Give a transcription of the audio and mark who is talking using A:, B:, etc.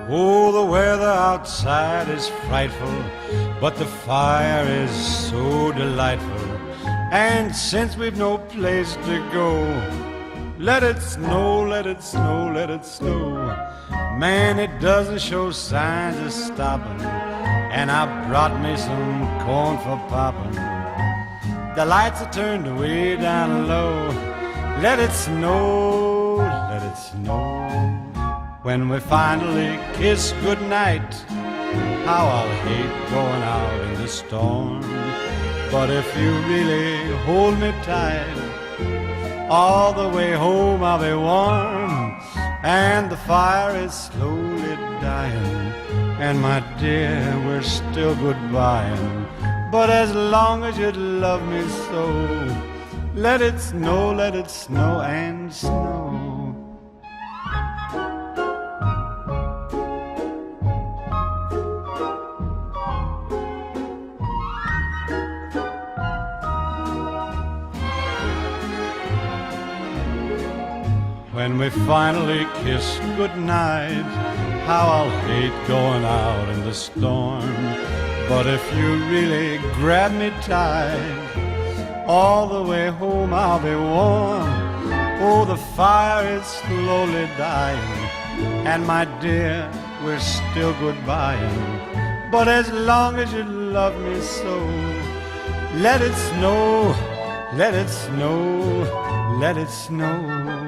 A: Oh, the weather outside is frightful, but the fire is so delightful. And since we've no place to go, let it snow, let it snow, let it snow. Man, it doesn't show signs of stopping, and I brought me some corn for popping. The lights are turned way down low. Let it snow, let it snow. When we finally kiss goodnight, how I'll hate going out in the storm. But if you really hold me tight, all the way home I'll be warm. And the fire is slowly dying, and my dear, we're still goodbying. But as long as you love me so, let it snow and snow. When we finally kiss goodnight, how I'll hate going out in the storm. But if you really grab me tight, all the way home I'll be warm. Oh, the fire is slowly dying, and my dear, we're still goodbying. But as long as you love me so, let it snow, let it snow, let it snow.